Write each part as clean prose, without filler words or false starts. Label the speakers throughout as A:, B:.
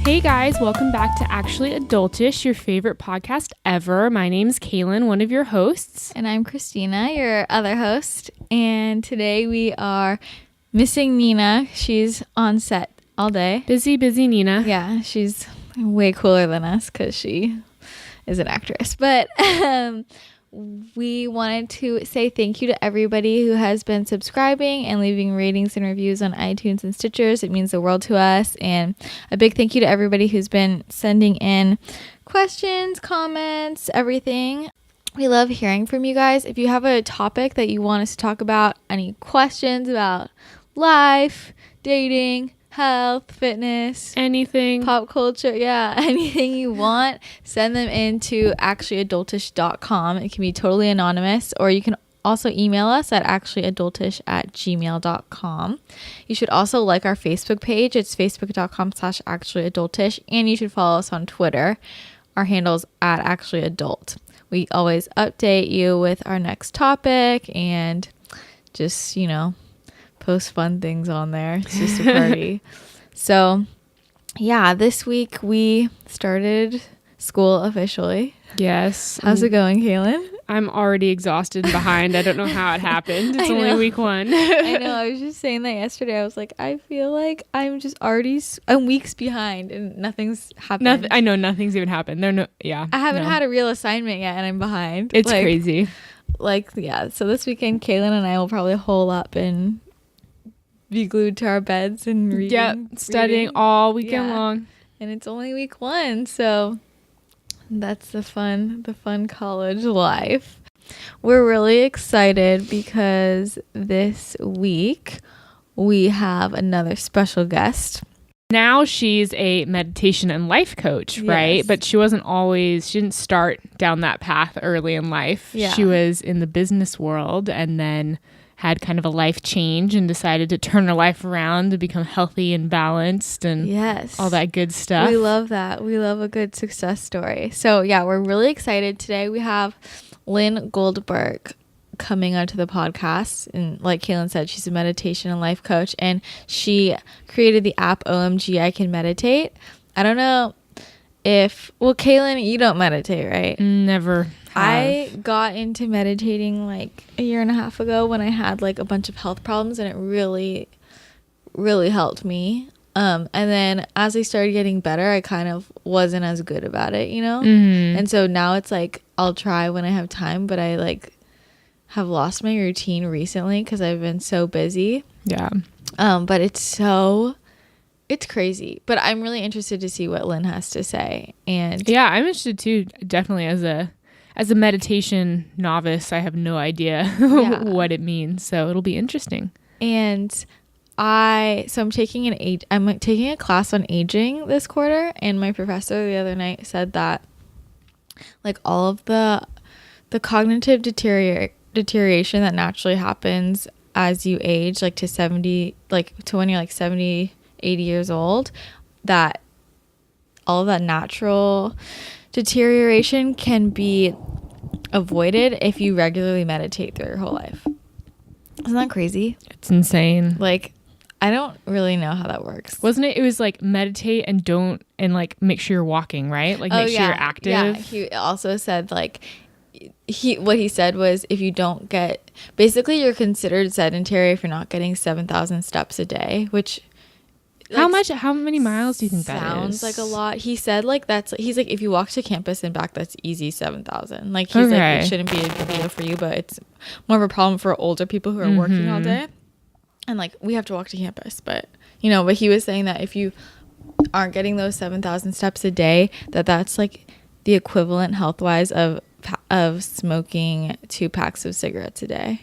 A: Hey guys, welcome back to Actually Adultish, your favorite podcast ever. My name's Kaylin, one of your hosts.
B: And I'm Christina, your other host. And today we are missing Nina. She's on set all day.
A: Busy Nina.
B: Yeah, she's way cooler than us because she is an actress. But we wanted to say thank you to everybody who has been subscribing and leaving ratings and reviews on iTunes and Stitchers. It means the world to us. And a big thank you to everybody who's been sending in questions, comments, everything. We love hearing from you guys. If you have a topic that you want us to talk about, any questions about life, dating, health, fitness,
A: anything,
B: pop culture, anything you want, send them into actuallyadultish.com. It can be totally anonymous, or you can also email us at actuallyadultish@gmail.com. You should also like our Facebook page. It's facebook.com/actuallyadultish, and you should follow us on Twitter. Our handle's at actuallyadult. We always update you with our next topic and just, post fun things on there. It's just a party. So yeah, this week we started school officially.
A: Yes.
B: How's it going, Kaylin?
A: I'm already exhausted and behind. I don't know how it happened. It's only week one.
B: I know. I was just saying that yesterday. I was like, I feel like I'm weeks behind and nothing's happened.
A: I know nothing's even happened. I
B: haven't had a real assignment yet and I'm behind.
A: It's crazy.
B: So this weekend, Kaylin and I will probably hole up and be glued to our beds and
A: studying all weekend long.
B: And it's only week one, so that's the fun college life. We're really excited because this week we have another special guest.
A: Now she's a meditation and life coach, right?
B: Yes.
A: But she didn't start down that path early in life.
B: Yeah.
A: She was in the business world and then had kind of a life change and decided to turn her life around to become healthy and balanced and all that good stuff.
B: We love that. We love a good success story. So yeah, we're really excited. Today we have Lynne Goldberg coming onto the podcast. And like Kaylin said, she's a meditation and life coach, and she created the app OMG I Can Meditate. I don't know Kaylin, you don't meditate, right?
A: Never.
B: I got into meditating like a year and a half ago when I had like a bunch of health problems, and it really, really helped me. And then as I started getting better, I kind of wasn't as good about it,
A: Mm-hmm.
B: And so now it's like I'll try when I have time, but I like have lost my routine recently because I've been so busy.
A: Yeah.
B: But it's crazy. But I'm really interested to see what Lynne has to say. And
A: yeah, I'm interested too. Definitely as a meditation novice, I have no idea what it means. So it'll be interesting.
B: And I'm taking a class on aging this quarter, and my professor the other night said that like all of the cognitive deterioration that naturally happens as you age, like to 70, like to when you're like 70, 80 years old, that all of that natural deterioration can be avoided if you regularly meditate through your whole life. Isn't that crazy?
A: It's insane.
B: Like, I don't really know how that works.
A: Wasn't it? It was like meditate and like make sure you're walking, right? Like make sure you're active.
B: Yeah. He also said like what he said was if you don't basically you're considered sedentary if you're not getting 7,000 steps a day, which
A: how many miles do you think that is?
B: Sounds like a lot. He said like he's like if you walk to campus and back, that's easy 7,000. Like he's like it shouldn't be a big deal for you, but it's more of a problem for older people who are working all day. And like we have to walk to campus, but but he was saying that if you aren't getting those 7,000 steps a day, that's like the equivalent health-wise of smoking 2 packs of cigarettes a day.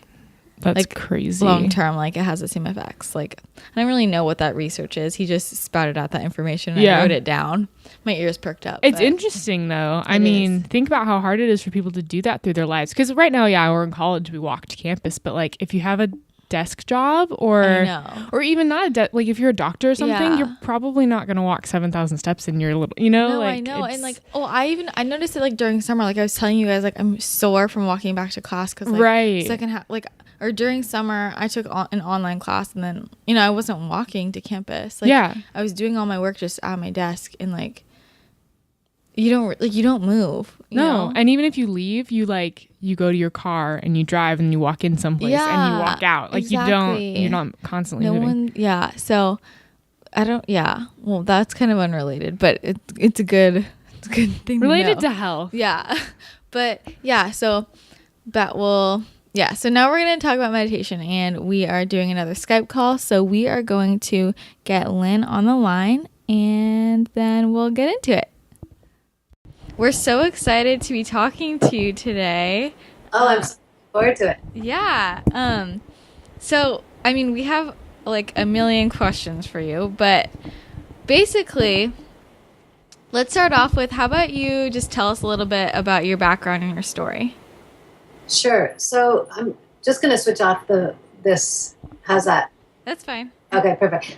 A: That's
B: like
A: crazy.
B: Long term, like it has the same effects. Like I don't really know what that research is. He just spouted out that information and I wrote it down. My ears perked up.
A: It's interesting though. I mean, think about how hard it is for people to do that through their lives. Because right now, we're in college, we walk to campus, but like if you have a desk job or even not like if you're a doctor or something, you're probably not going to walk 7,000 steps in your little,
B: No, like, I know. And like, I noticed it like during summer, like I was telling you guys, like I'm sore from walking back to class because like second half, like, or during summer I took an online class and then, I wasn't walking to campus. Like I was doing all my work just at my desk and like, you don't move. You know?
A: And even if you leave, you go to your car and you drive and you walk in someplace and you walk out. Like you're not constantly moving.
B: So I don't. Yeah. Well, that's kind of unrelated, but it's a good thing
A: related to health.
B: Yeah. But yeah. So So now we're going to talk about meditation, and we are doing another Skype call. So we are going to get Lynne on the line, and then we'll get into it. We're so excited to be talking to you today.
C: Oh, I'm so looking forward to it.
B: Yeah. So, I mean, we have like a million questions for you, but basically, let's start off with, how about you just tell us a little bit about your background and your story?
C: Sure. So I'm just going to switch off this. How's that?
B: That's fine.
C: Okay, perfect.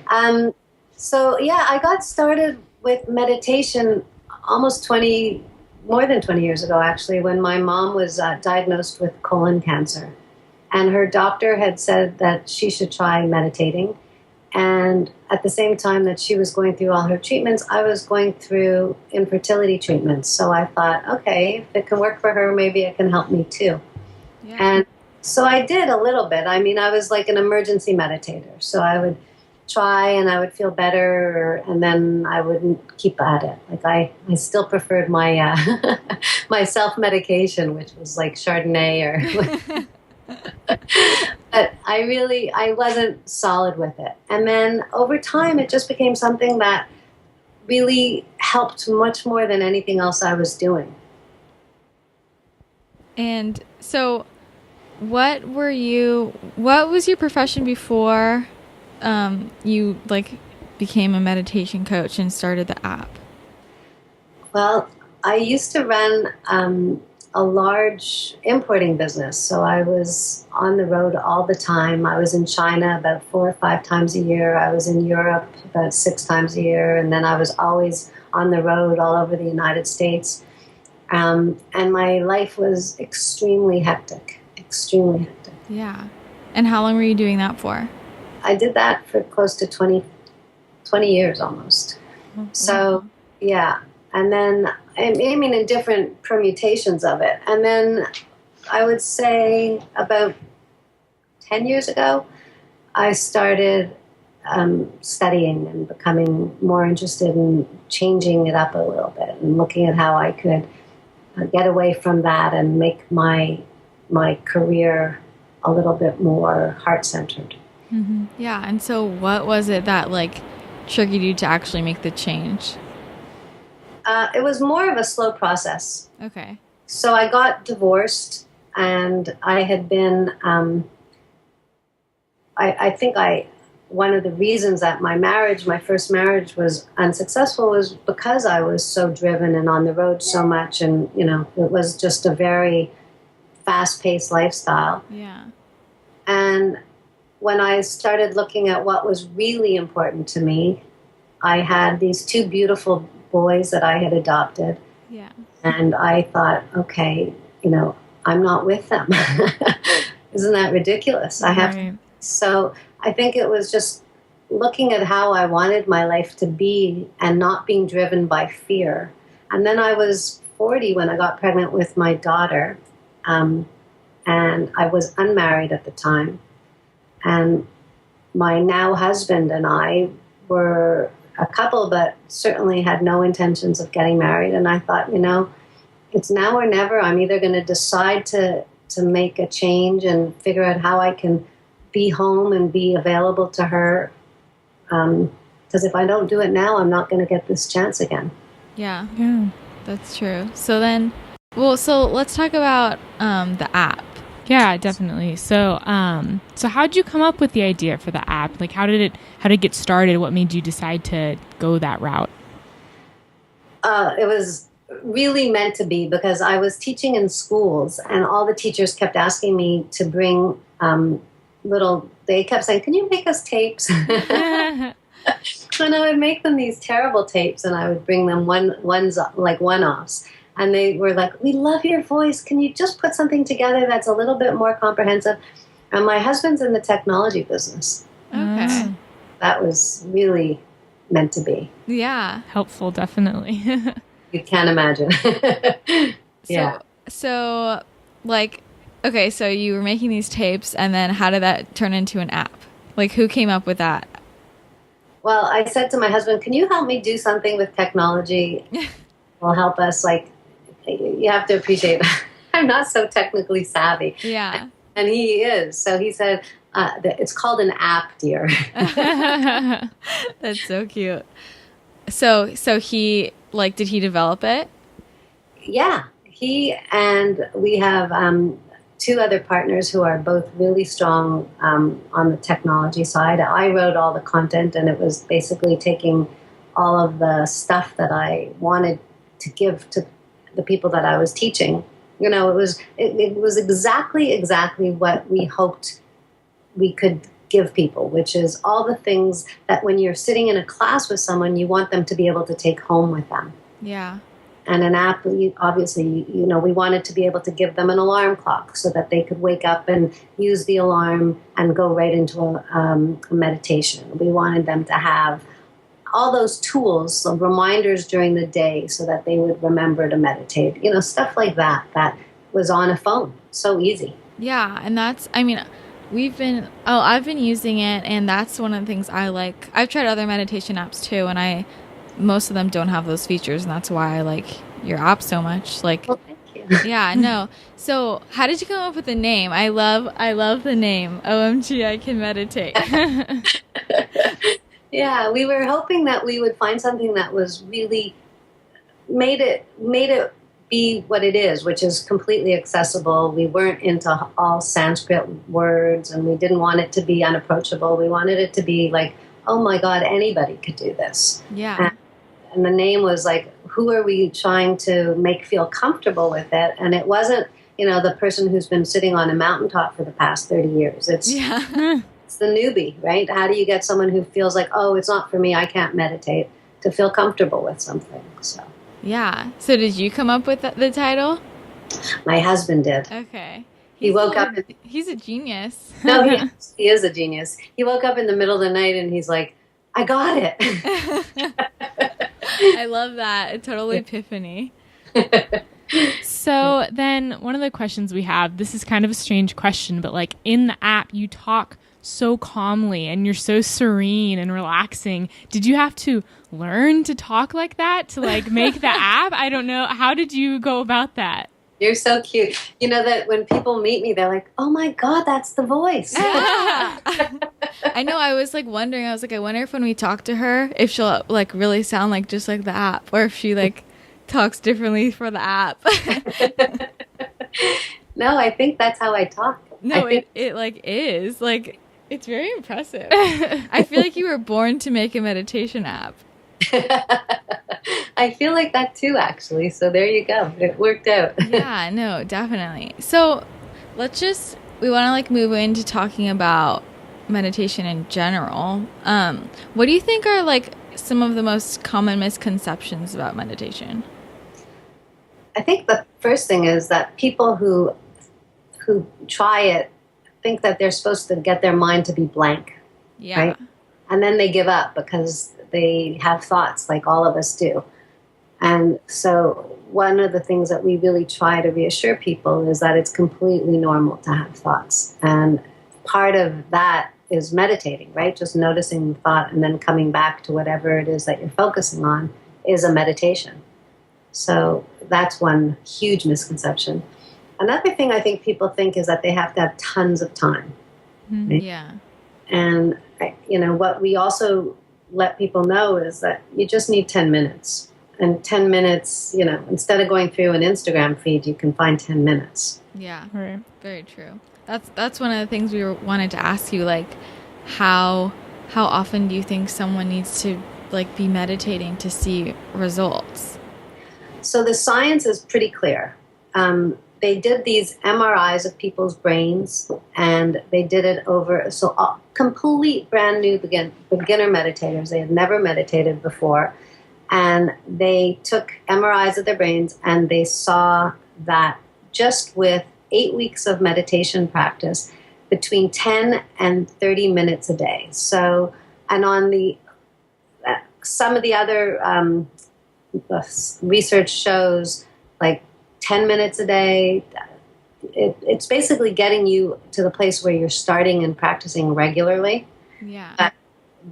C: So yeah, I got started with meditation more than 20 years ago, actually, when my mom was diagnosed with colon cancer. And her doctor had said that she should try meditating. And at the same time that she was going through all her treatments, I was going through infertility treatments. So I thought, okay, if it can work for her, maybe it can help me too. Yeah. And so I did a little bit. I mean, I was like an emergency meditator. So I would try and I would feel better, and then I wouldn't keep at it. Like I still preferred my my self-medication, which was like Chardonnay but I wasn't solid with it. And then over time it just became something that really helped much more than anything else I was doing.
B: And so what was your profession before you became a meditation coach and started the app?
C: Well, I used to run a large importing business. So I was on the road all the time. I was in China about 4 or 5 times a year. I was in Europe about 6 times a year. And then I was always on the road all over the United States. And my life was extremely hectic.
B: Yeah. And how long were you doing that for?
C: I did that for close to 20 years almost. Mm-hmm. So, yeah. And then, I mean, in different permutations of it. And then I would say about 10 years ago, I started studying and becoming more interested in changing it up a little bit and looking at how I could get away from that and make my career a little bit more heart-centered.
B: Mm-hmm. Yeah. And so what was it that triggered you to actually make the change?
C: It was more of a slow process.
B: Okay.
C: So I got divorced, and I had been, I think one of the reasons that my first marriage was unsuccessful was because I was so driven and on the road so much, and, it was just a very fast-paced lifestyle.
B: Yeah.
C: And when I started looking at what was really important to me, I had these 2 beautiful boys that I had adopted.
B: Yeah.
C: And I thought, okay, I'm not with them. Isn't that ridiculous? So I think it was just looking at how I wanted my life to be and not being driven by fear. And then I was 40 when I got pregnant with my daughter. And I was unmarried at the time. And my now husband and I were a couple, but certainly had no intentions of getting married. And I thought, it's now or never. I'm either going to decide to make a change and figure out how I can be home and be available to her. Because if I don't do it now, I'm not going to get this chance again.
B: Yeah, that's true. So let's talk about the app.
A: Yeah, definitely. So how'd you come up with the idea for the app? How did it get started? What made you decide to go that route?
C: It was really meant to be, because I was teaching in schools, and all the teachers kept asking me to bring they kept saying, can you make us tapes? And I would make them these terrible tapes, and I would bring them one-offs. And they were like, we love your voice. Can you just put something together that's a little bit more comprehensive? And my husband's in the technology business.
B: Okay.
C: That was really meant to be.
A: Yeah. Helpful, definitely.
C: You can't imagine. Yeah.
B: So, like, okay, so you were making these tapes, and then how did that turn into an app? Like, who came up with that?
C: Well, I said to my husband, can you help me do something with technology? Will help us. Like, you have to appreciate I'm not so technically savvy.
B: Yeah.
C: And he is. So he said, it's called an app, dear.
B: That's so cute. So he, like, did he develop it?
C: Yeah. He and we have two other partners who are both really strong on the technology side. I wrote all the content, and it was basically taking all of the stuff that I wanted to give to the people that I was teaching. You know, it was exactly what we hoped we could give people, which is all the things that when you're sitting in a class with someone, you want them to be able to take home with them.
B: Yeah.
C: And an app, obviously, you know, we wanted to be able to give them an alarm clock so that they could wake up and use the alarm and go right into a meditation. We wanted them to have all those tools, so reminders during the day so that they would remember to meditate. You know, stuff like that was on a phone. So easy.
B: Yeah, and that's, I mean, I've been using it, and that's one of the things I like. I've tried other meditation apps too, and most of them don't have those features, and that's why I like your app so much. Like,
C: well, thank you.
B: Yeah, no. So, how did you come up with the name? I love the name. OMG, I can meditate.
C: Yeah, we were hoping that we would find something that was really made it be what it is, which is completely accessible. We weren't into all Sanskrit words, and we didn't want it to be unapproachable. We wanted it to be like, oh my God, anybody could do this.
B: Yeah.
C: And the name was like, who are we trying to make feel comfortable with it? And it wasn't, you know, the person who's been sitting on a mountaintop for the past 30 years. It's the newbie, right? How do you get someone who feels like, oh, it's not for me, I can't meditate, to feel comfortable with something? So.
B: Yeah. So did you come up with the title?
C: My husband did.
B: Okay.
C: He woke up.
B: He's a genius.
C: No, he is a genius. He woke up in the middle of the night and he's like, I got it.
B: I love that. A total epiphany.
A: So then one of the questions we have, this is kind of a strange question, but like in the app, you talk so calmly and you're so serene and relaxing. Did you have to learn to talk like that to like make the app? I don't know. How did you go about that?
C: You're so cute. You know that when people meet me, they're like, oh my God, that's the voice.
B: Yeah. I know. I was like wondering, I wonder if when we talk to her, if she'll like really sound like just like the app, or if she like talks differently for the app.
C: No, I think that's how I talk.
B: No, it like is. Like, it's very impressive. I feel like you were born to make a meditation app.
C: I feel like that too, actually. So there you go. It worked out.
B: Yeah, no, definitely. So we want to like move into talking about meditation in general. What do you think are like some of the most common misconceptions about meditation?
C: I think the first thing is that people who try it think that they're supposed to get their mind to be blank.
B: Yeah.
C: Right? And then they give up because they have thoughts like all of us do. And so one of the things that we really try to reassure people is that it's completely normal to have thoughts. And part of that is meditating, right? Just noticing the thought and then coming back to whatever it is that you're focusing on is a meditation. So that's one huge misconception. Another thing I think people think is that they have to have tons of time.
B: Right? Yeah.
C: And, you know, what we also let people know is that you just need 10 minutes. And 10 minutes, you know, instead of going through an Instagram feed, you can find 10 minutes.
B: Yeah, right. Very true. That's one of the things we wanted to ask you, like, how often do you think someone needs to, like, be meditating to see results?
C: So the science is pretty clear. they did these MRIs of people's brains, and they did it over complete brand new beginner meditators. They had never meditated before, and they took MRIs of their brains, and they saw that just with 8 weeks of meditation practice, between 10 and 30 minutes a day. So, and on the some of the other research shows like 10 minutes a day. It's basically getting you to the place where you're starting and practicing regularly.
B: Yeah.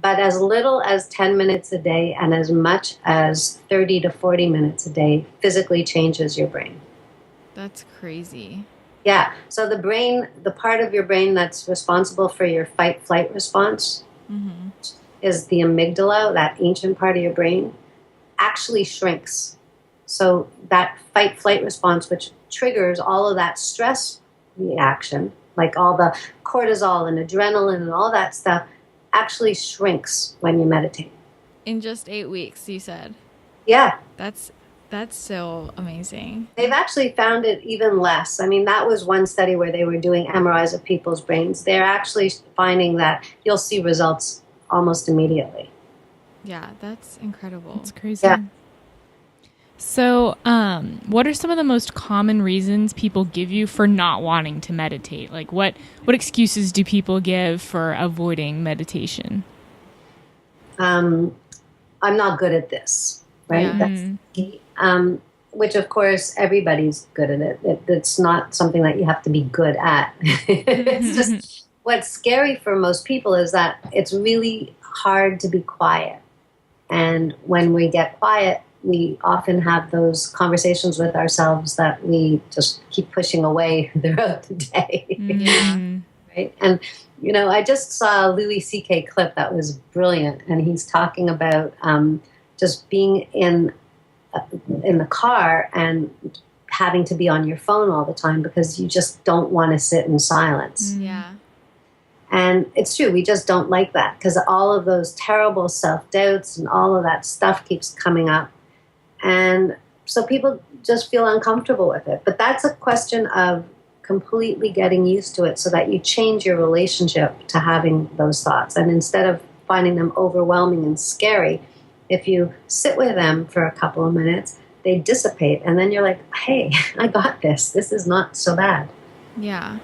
C: But as little as 10 minutes a day and as much as 30 to 40 minutes a day physically changes your brain.
B: That's crazy.
C: Yeah. So the brain, the part of your brain that's responsible for your fight-flight response is the amygdala, that ancient part of your brain, actually shrinks. So that fight-flight response, which triggers all of that stress reaction, like all the cortisol and adrenaline and all that stuff, actually shrinks when you meditate.
B: In just 8 weeks, you said?
C: Yeah.
B: That's so amazing.
C: They've actually found it even less. I mean, that was one study where they were doing MRIs of people's brains. They're actually finding that you'll see results almost immediately.
B: Yeah, that's incredible.
A: It's crazy.
C: Yeah.
A: So, what are some of the most common reasons people give you for not wanting to meditate? Like, what excuses do people give for avoiding meditation?
C: I'm not good at this, right?
B: Yeah.
C: That's key. Which, of course, everybody's good at it. It's not something that you have to be good at. It's just what's scary for most people is that it's really hard to be quiet. And when we get quiet, we often have those conversations with ourselves that we just keep pushing away throughout the day.
B: Yeah.
C: Right? And, you know, I just saw a Louis C.K. clip that was brilliant. And he's talking about just being in the car and having to be on your phone all the time because you just don't want to sit in silence.
B: Yeah.
C: And it's true, we just don't like that because all of those terrible self-doubts and all of that stuff keeps coming up. And so people just feel uncomfortable with it. But that's a question of completely getting used to it so that you change your relationship to having those thoughts. And instead of finding them overwhelming and scary, if you sit with them for a couple of minutes, they dissipate. And then you're like, hey, I got this. This is not so bad.
B: Yeah.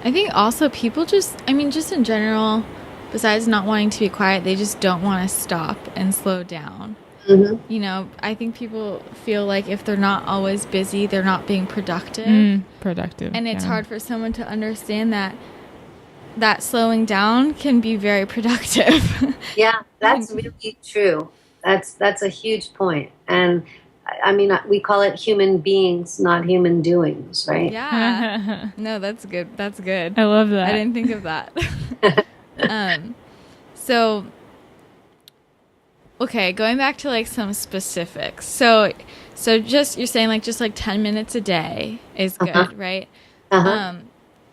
B: I think also people just in general, besides not wanting to be quiet, they just don't want to stop and slow down.
C: Mm-hmm.
B: You know, I think people feel like if they're not always busy, they're not being productive.
A: Productive.
B: And it's hard for someone to understand that slowing down can be very productive.
C: Yeah, that's really true. That's a huge point. And I mean, we call it human beings, not human doings, right?
B: Yeah. No, that's good. That's good.
A: I love that.
B: I didn't think of that. So, okay, going back to like some specifics. So just, you're saying like just like 10 minutes a day is good, right?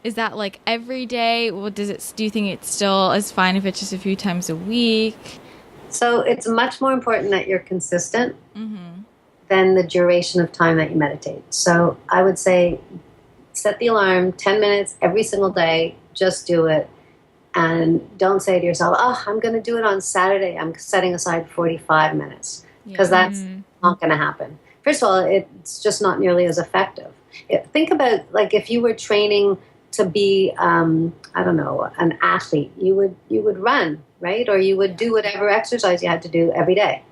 B: Is that like every day? Well, do you think it still is fine if it's just a few times a week?
C: So it's much more important that you're consistent than the duration of time that you meditate. So I would say set the alarm 10 minutes every single day, just do it. And don't say to yourself, oh, I'm going to do it on Saturday. I'm setting aside 45 minutes because that's not going to happen. First of all, it's just not nearly as effective. Think about like if you were training to be, I don't know, an athlete, you would run, right? Or you would do whatever exercise you had to do every day.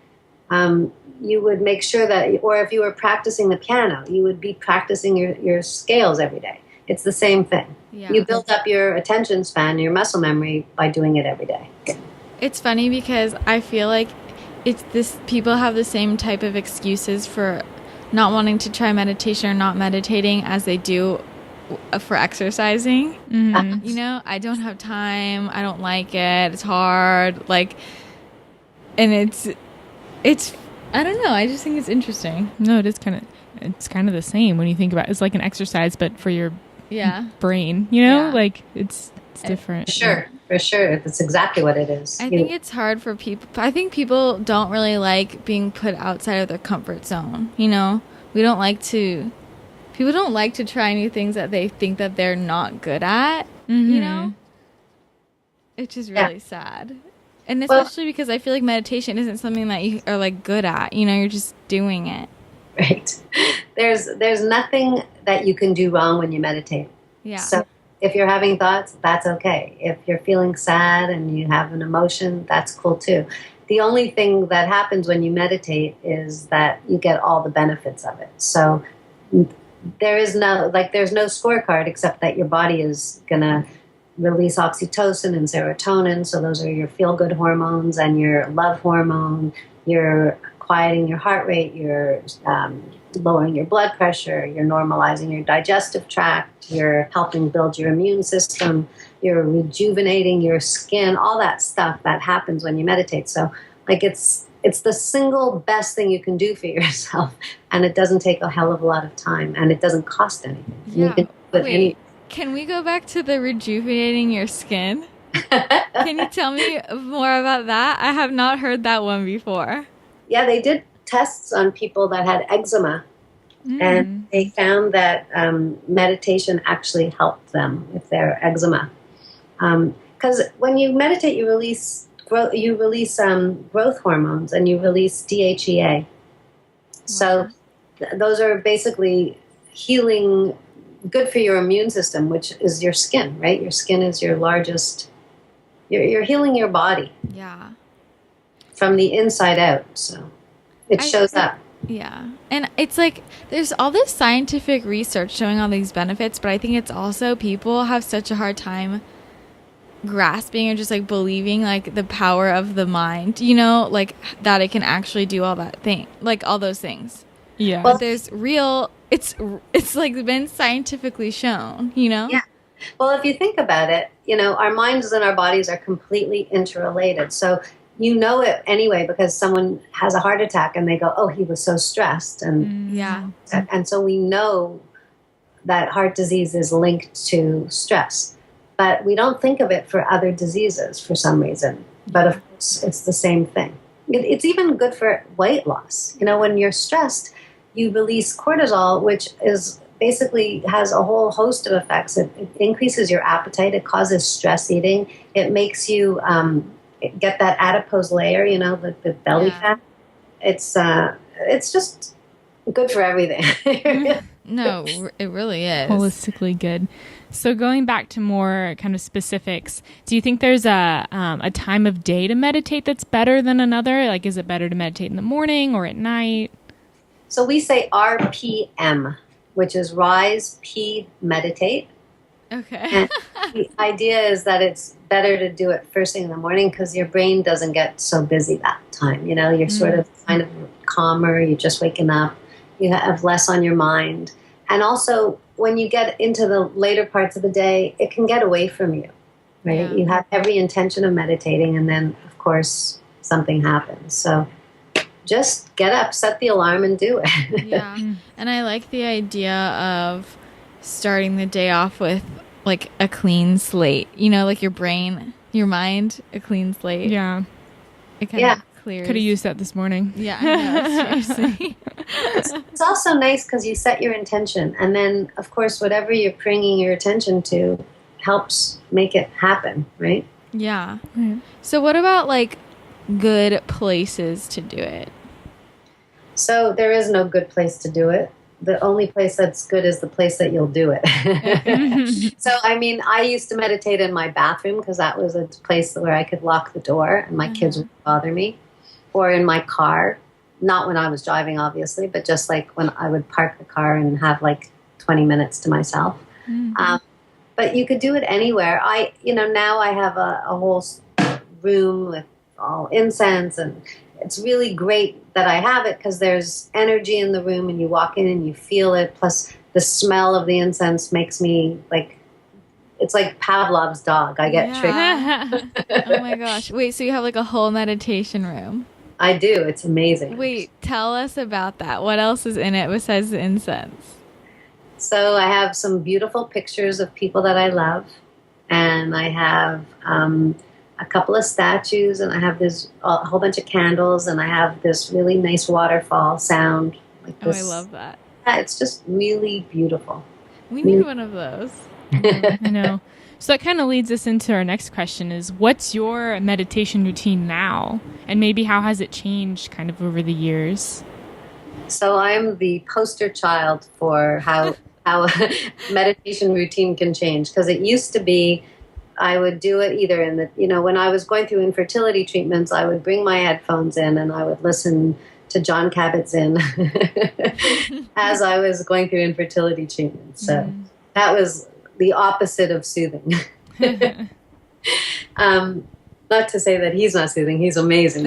C: You would make sure that, or if you were practicing the piano, you would be practicing your scales every day. It's the same thing. Yeah. You build up your attention span, your muscle memory by doing it every day.
B: It's funny because I feel like people have the same type of excuses for not wanting to try meditation or not meditating as they do for exercising. You know, I don't have time. I don't like it. It's hard. Like, and it's I don't know. I just think it's interesting.
A: No, it's kind of the same when you think about it. It's like an exercise, but for your brain, you know, like it's different.
C: For sure. That's exactly what it is.
B: I think it's hard for people. I think people don't really like being put outside of their comfort zone. You know, we don't like to people don't like to try new things that they think that they're not good at, you know? Which is really sad. And especially because I feel like meditation isn't something that you are like good at, you know, you're just doing it.
C: Right. There's nothing that you can do wrong when you meditate.
B: Yeah.
C: So if you're having thoughts, that's okay. If you're feeling sad and you have an emotion, that's cool too. The only thing that happens when you meditate is that you get all the benefits of it. So there's no scorecard except that your body is going to release oxytocin and serotonin. So those are your feel-good hormones and your love hormone. You're quieting your heart rate. You're lowering your blood pressure. You're normalizing your digestive tract. You're helping build your immune system. You're rejuvenating your skin. All that stuff that happens when you meditate. So, like, it's the single best thing you can do for yourself, and it doesn't take a hell of a lot of time, and it doesn't cost anything.
B: Yeah. Can we go back to the rejuvenating your skin? Can you tell me more about that? I have not heard that one before.
C: Yeah, they did tests on people that had eczema, and they found that meditation actually helped them with their eczema. Because when you meditate, you release growth hormones and you release DHEA. Wow. So those are basically healing, good for your immune system, which is your skin, right? Your skin is your largest. You're healing your body.
B: Yeah.
C: From the inside out, so it shows up.
B: Yeah. And it's like there's all this scientific research showing all these benefits, but I think it's also people have such a hard time grasping or just like believing like the power of the mind, you know, like that it can actually do all that thing, like all those things.
A: Yeah.
B: But there's real, it's like been scientifically shown, you know?
C: Yeah. Well, if you think about it, you know, our minds and our bodies are completely interrelated. So you know it anyway because someone has a heart attack and they go, oh, he was so stressed. And and so we know that heart disease is linked to stress. But we don't think of it for other diseases for some reason. But of course, it's the same thing. It's even good for weight loss. You know, when you're stressed, you release cortisol, which is basically has a whole host of effects. It increases your appetite. It causes stress eating. It makes you get that adipose layer, you know, the belly fat. It's just good for everything.
B: No, it really is.
A: Holistically good. So going back to more kind of specifics, do you think there's a time of day to meditate that's better than another? Like, is it better to meditate in the morning or at night?
C: So we say RPM, which is rise, P, meditate.
B: Okay.
C: And the idea is that it's better to do it first thing in the morning because your brain doesn't get so busy that time. You know, you're sort of kind of calmer. You're just waking up. You have less on your mind. And also, when you get into the later parts of the day, it can get away from you, right? Yeah. You have every intention of meditating, and then, of course, something happens. So just get up, set the alarm, and do it.
B: Yeah. And I like the idea of starting the day off with, like, a clean slate. You know, like your brain, your mind, a clean slate.
A: Yeah.
B: It kind of clears.
A: Could have used that this morning.
B: Yeah, I know, seriously.
C: It's also nice because you set your intention. And then, of course, whatever you're bringing your attention to helps make it happen, right?
B: Yeah. Mm-hmm. So what about, like, good places to do it?
C: So there is no good place to do it. The only place that's good is the place that you'll do it. So, I mean, I used to meditate in my bathroom because that was a place where I could lock the door and my kids wouldn't bother me. Or in my car. Not when I was driving, obviously, but just like when I would park the car and have like 20 minutes to myself. Mm-hmm. But you could do it anywhere. Now I have a whole room with all incense, and it's really great that I have it because there's energy in the room and you walk in and you feel it. Plus the smell of the incense makes me like, it's like Pavlov's dog. I get triggered.
B: Oh my gosh. Wait, so you have like a whole meditation room?
C: I do. It's amazing.
B: Wait, tell us about that. What else is in it besides the incense?
C: So I have some beautiful pictures of people that I love. And I have a couple of statues. And I have a whole bunch of candles. And I have this really nice waterfall sound. Like this.
B: Oh, I love that.
C: Yeah, it's just really beautiful.
B: We need one of those.
A: I know. So that kind of leads us into our next question is, what's your meditation routine now? And maybe how has it changed kind of over the years?
C: So I'm the poster child for how a meditation routine can change. Because it used to be I would do it either in the, when I was going through infertility treatments, I would bring my headphones in and I would listen to John Kabat-Zinn as I was going through infertility treatment. So that was the opposite of soothing. Not to say that he's not soothing; he's amazing.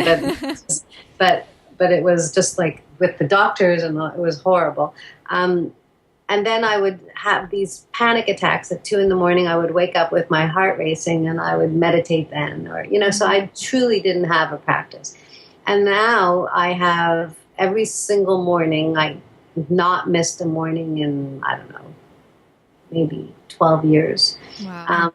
C: But it was just like with the doctors, and it was horrible. And then I would have these panic attacks at 2 a.m. I would wake up with my heart racing, and I would meditate then, So I truly didn't have a practice. And now I have every single morning. I've not missed a morning in, I don't know, maybe 12 years.
B: Wow.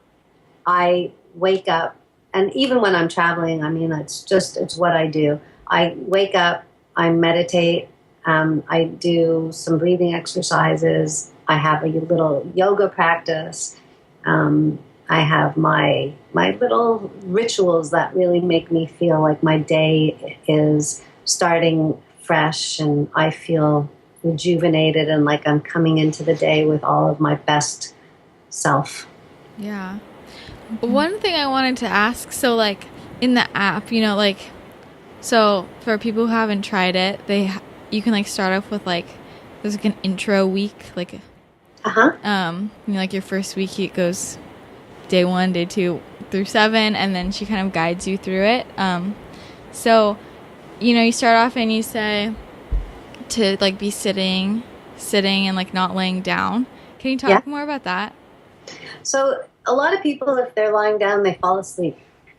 C: I wake up, and even when I'm traveling, it's what I do. I wake up, I meditate, I do some breathing exercises, I have a little yoga practice, I have my little rituals that really make me feel like my day is starting fresh and I feel rejuvenated and like I'm coming into the day with all of my best self.
B: Yeah. One thing I wanted to ask, so like in the app, so for people who haven't tried it, you can like start off with like, there's like an intro week, like, like your first week, it goes day 1, day 2 through 7, and then she kind of guides you through it. So, you start off and you say to like be sitting and like not laying down. Can you talk more about that?
C: So a lot of people, if they're lying down, they fall asleep.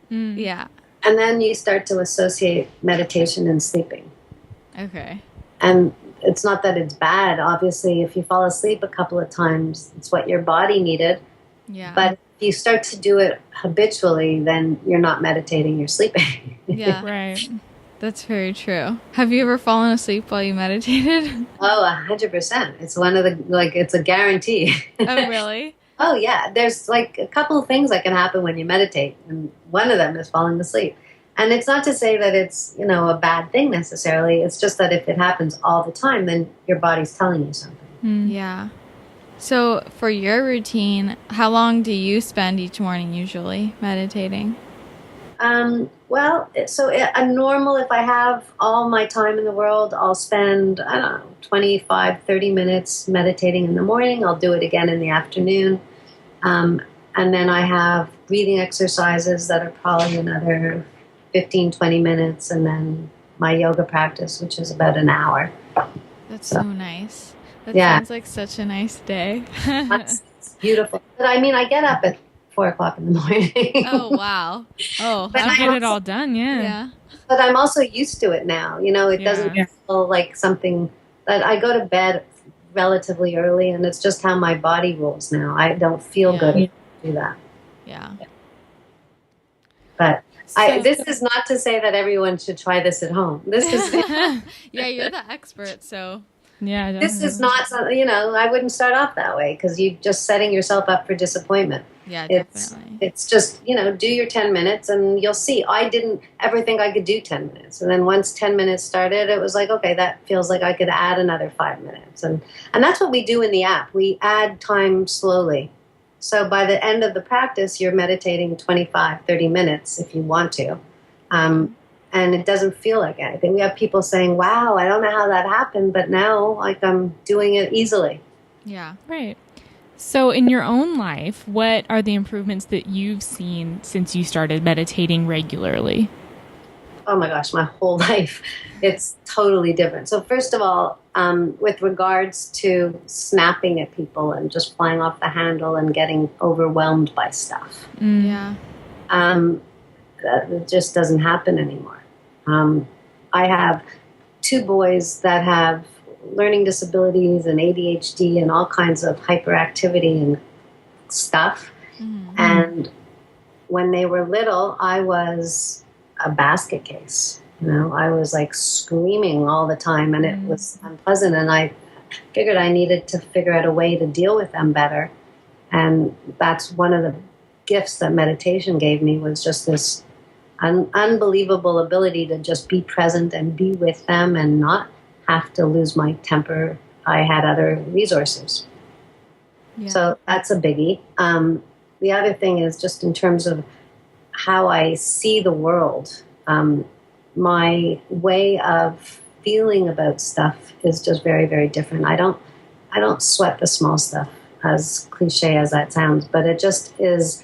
B: Yeah.
C: And then you start to associate meditation and sleeping.
B: Okay.
C: And it's not that it's bad. Obviously, if you fall asleep a couple of times, it's what your body needed.
B: Yeah.
C: But if you start to do it habitually, then you're not meditating, you're sleeping.
B: Yeah.
A: Right.
B: That's very true. Have you ever fallen asleep while you meditated?
C: Oh, 100%. It's one of the, it's a guarantee.
B: Oh, really?
C: Oh, yeah. There's like a couple of things that can happen when you meditate, and one of them is falling asleep. And it's not to say that it's, a bad thing necessarily. It's just that if it happens all the time, then your body's telling you something.
B: Yeah. So for your routine, how long do you spend each morning usually meditating?
C: Well, so a normal, if I have all my time in the world, I'll spend, 25, 30 minutes meditating in the morning. I'll do it again in the afternoon. And then I have breathing exercises that are probably another 15, 20 minutes. And then my yoga practice, which is about an hour.
B: That's so nice. That
C: Yeah.
B: sounds like such a nice day.
C: That's beautiful. But I get up at 4 o'clock in the morning.
B: Oh, wow. Oh,
C: But
A: I'll get it all done,
B: yeah.
C: But I'm also used to it now. It doesn't feel like something that I go to bed relatively early, and it's just how my body rolls now. I don't feel good if I do that.
B: Yeah.
C: But this is not to say that everyone should try this at home. This is
B: Yeah, you're the expert, so.
A: Yeah.
C: this is not something, I wouldn't start off that way because you're just setting yourself up for disappointment.
B: Yeah, definitely.
C: It's just, do your 10 minutes and you'll see. I didn't ever think I could do 10 minutes. And then once 10 minutes started, it was like, okay, that feels like I could add another 5 minutes. And that's what we do in the app. We add time slowly. So by the end of the practice, you're meditating 25, 30 minutes if you want to. And it doesn't feel like anything. We have people saying, wow, I don't know how that happened, but now I'm doing it easily.
B: Yeah.
A: Right. So in your own life, what are the improvements that you've seen since you started meditating regularly?
C: Oh my gosh, my whole life. It's totally different. So first of all, with regards to snapping at people and just flying off the handle and getting overwhelmed by stuff.
B: Yeah.
C: That just doesn't happen anymore. I have 2 boys that have learning disabilities and ADHD and all kinds of hyperactivity and stuff. Mm-hmm. And when they were little, I was a basket case. I was like screaming all the time, and it was unpleasant. And I figured I needed to figure out a way to deal with them better. And that's one of the gifts that meditation gave me, was just this unbelievable ability to just be present and be with them and not have to lose my temper. I had other resources. Yeah. So that's a biggie. The other thing is just in terms of how I see the world. My way of feeling about stuff is just very, very different. I don't sweat the small stuff, as cliche as that sounds, but it just is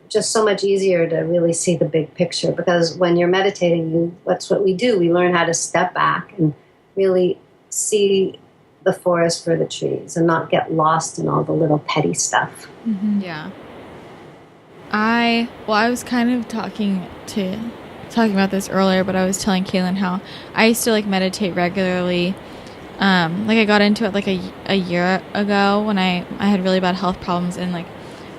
C: just so much easier to really see the big picture, because when you're meditating, that's what we do. We learn how to step back and really see the forest for the trees and not get lost in all the little petty stuff.
B: Mm-hmm. Yeah. I was kind of talking about this earlier, but I was telling Kaylin how I used to meditate regularly. I got into it a year ago when I had really bad health problems, and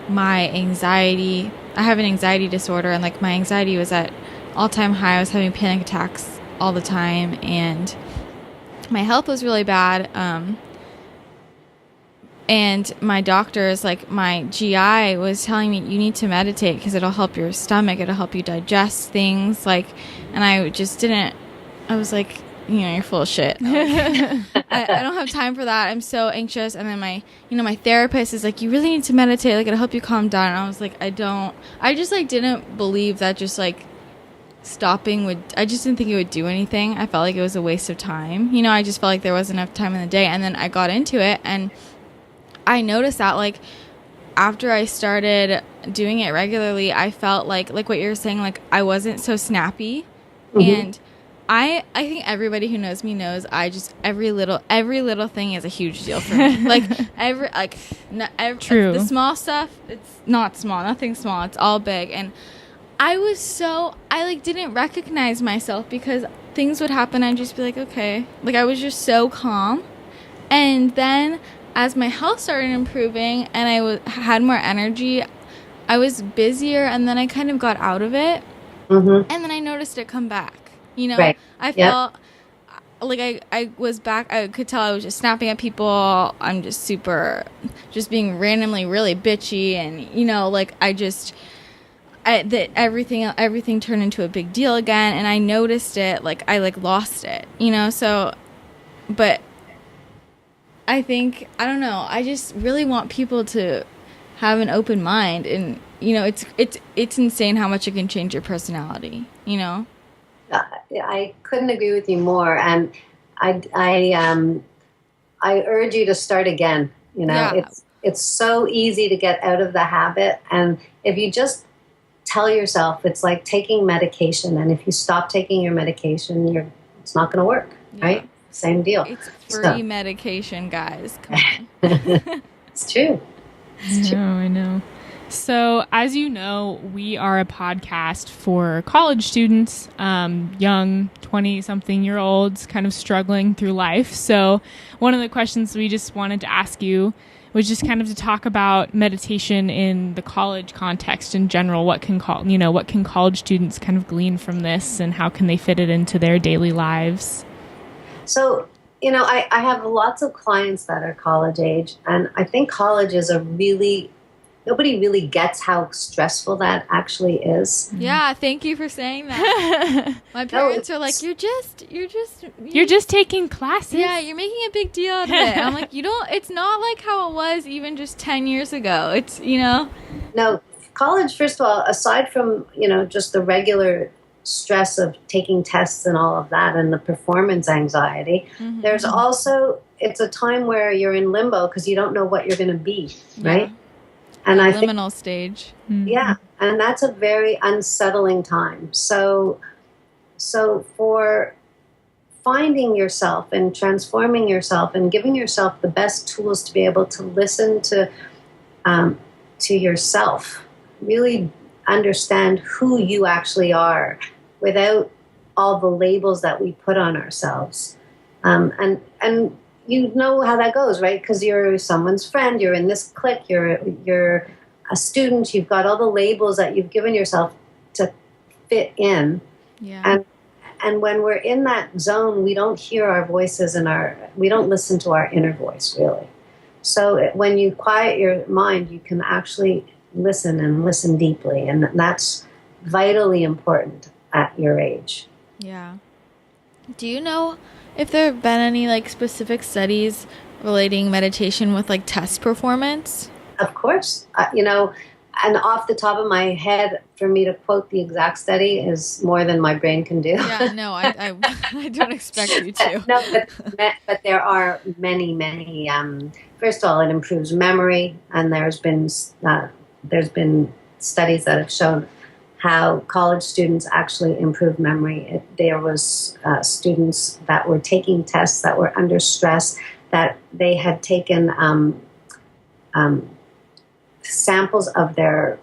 B: my anxiety, I have an anxiety disorder, and my anxiety was at all-time high. I was having panic attacks all the time, and my health was really bad. And my doctors, my GI was telling me, you need to meditate because it'll help your stomach. It'll help you digest things. And I just didn't, I was like, you're full of shit. I don't have time for that. I'm so anxious. And then my therapist is like, you really need to meditate. It'll help you calm down. And I was like, I just didn't believe that just stopping I just didn't think it would do anything. I felt like it was a waste of time. I just felt like there wasn't enough time in the day. And then I got into it, and I noticed that after I started doing it regularly, I felt like what you were saying, I wasn't so snappy. Mm-hmm. And I think everybody who knows me knows I just every little thing is a huge deal for me.
A: True.
B: The small stuff, it's not small, nothing small, it's all big. And I didn't recognize myself because things would happen, I'd just be like, okay. I was just so calm. And then as my health started improving and I had more energy, I was busier, and then I kind of got out of it. Mm-hmm. And then I noticed it come back.
C: Right.
B: I felt I was back. I could tell I was just snapping at people. I'm just being randomly really bitchy, and that everything turned into a big deal again, and I noticed it. I lost it. So, but I think, I don't know, I just really want people to have an open mind, and it's insane how much it can change your personality.
C: I couldn't agree with you more, and I urge you to start again.
B: Yeah.
C: It's so easy to get out of the habit, and if you just tell yourself, it's like taking medication, and if you stop taking your medication, it's not going to work, right? Same deal.
B: It's free medication, guys. Come on.
C: It's true.
A: I know. So, as you know, we are a podcast for college students, young 20-something-year-olds kind of struggling through life. So, one of the questions we just wanted to ask you was just kind of to talk about meditation in the college context in general. What can college students kind of glean from this, and how can they fit it into their daily lives?
C: So, I have lots of clients that are college age, and I think college is nobody really gets how stressful that actually is.
B: Yeah, thank you for saying that. My parents are like, you're
A: just taking classes.
B: Yeah, you're making a big deal out of it. I'm like, it's not like how it was even just 10 years ago. It's,
C: No, college, first of all, aside from, just the regular stress of taking tests and all of that and the performance anxiety, mm-hmm. there's also, it's a time where you're in limbo because you don't know what you're going to be, right?
B: Yeah.
C: And
B: I think liminal stage.
C: Mm-hmm. Yeah, and that's a very unsettling time. So for finding yourself and transforming yourself and giving yourself the best tools to be able to listen to yourself, really understand who you actually are without all the labels that we put on ourselves. And you know how that goes, right? Because you're someone's friend, you're in this clique, you're a student, you've got all the labels that you've given yourself to fit in.
B: Yeah.
C: and when we're in that zone, we don't hear our voices and we don't listen to our inner voice, really. So when you quiet your mind, you can actually listen and listen deeply. And that's vitally important at your age.
B: Yeah. Do you know if there have been any like specific studies relating meditation with like test performance?
C: Of course. And off the top of my head, for me to quote the exact study is more than my brain can do.
B: Yeah, no, I don't expect you to.
C: No, but there are many. First of all, it improves memory, and there's been studies that have shown how college students actually improve memory. There was students that were taking tests that were under stress, that they had taken samples of their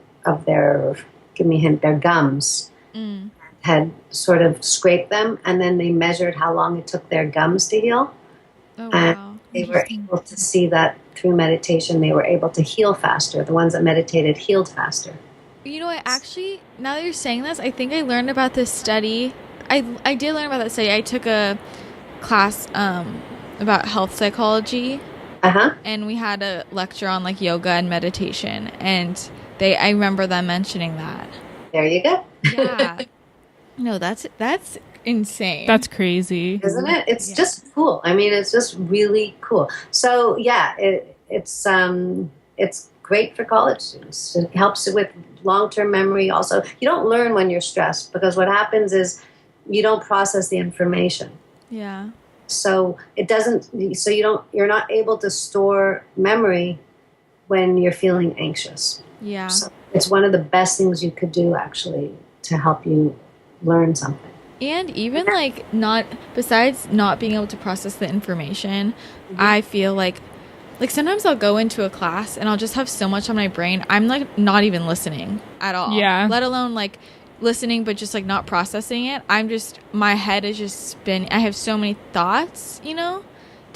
C: give me a hint, their gums, had sort of scraped them, and then they measured how long it took their gums to heal.
B: Oh,
C: and
B: wow.
C: they were able to see that through meditation they were able to heal faster. The ones that meditated healed faster.
B: You know what, actually, now that you're saying this, I think I learned about this study. I did learn about that study. I took a class about health psychology. And we had a lecture on like yoga and meditation, and I remember them mentioning that.
C: There you go.
B: Yeah. No, that's insane.
A: That's crazy.
C: Isn't it? It's just cool. I mean, it's just really cool. So yeah, it's great for college students. It helps with long-term memory. Also, you don't learn when you're stressed, because what happens is you don't process the information.
B: Yeah.
C: So you're not able to store memory when you're feeling anxious.
B: Yeah.
C: So it's one of the best things you could do, actually, to help you learn something.
B: And even like besides not being able to process the information, I feel like sometimes I'll go into a class and I'll just have so much on my brain. I'm like not even listening at all.
A: Yeah.
B: Let alone like listening, but just like not processing it. My head is just spinning. I have so many thoughts, to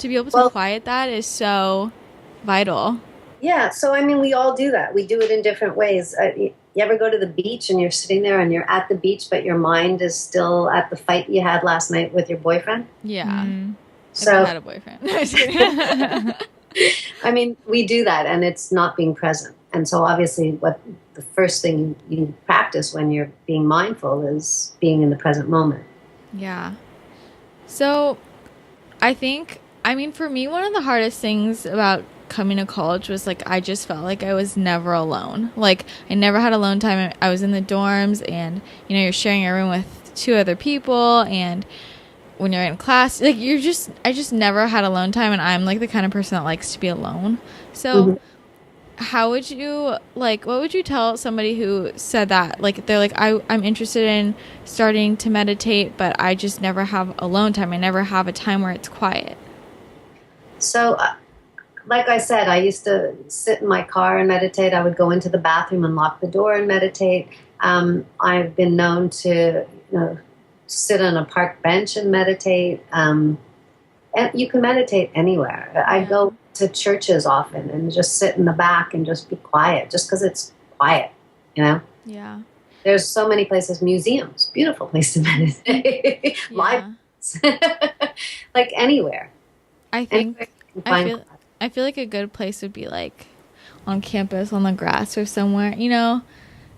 B: be able to quiet that is so vital.
C: Yeah. So, I mean, we all do that. We do it in different ways. You ever go to the beach and you're sitting there and you're at the beach, but your mind is still at the fight you had last night with your boyfriend?
B: Yeah.
C: So
B: I had a boyfriend.
C: I mean, we do that, and it's not being present. And so obviously the first thing you practice when you're being mindful is being in the present moment.
B: Yeah. So for me, one of the hardest things about coming to college was like I just felt like I was never alone. Like I never had alone time. I was in the dorms, and you're sharing a room with two other people, and when you're in class, like I just never had alone time, and I'm like the kind of person that likes to be alone. So how would you what would you tell somebody who said that, like they're like I'm interested in starting to meditate, but I just never have alone time. I never have a time where it's quiet.
C: So like I said, I used to sit in my car and meditate. I would go into the bathroom and lock the door and meditate. I've been known to sit on a park bench and meditate. And you can meditate anywhere. I go to churches often and just sit in the back and just be quiet, just because it's quiet, Yeah. There's so many places, museums, beautiful place to meditate. Libraries, like anywhere.
B: I feel like a good place would be like on campus, on the grass or somewhere.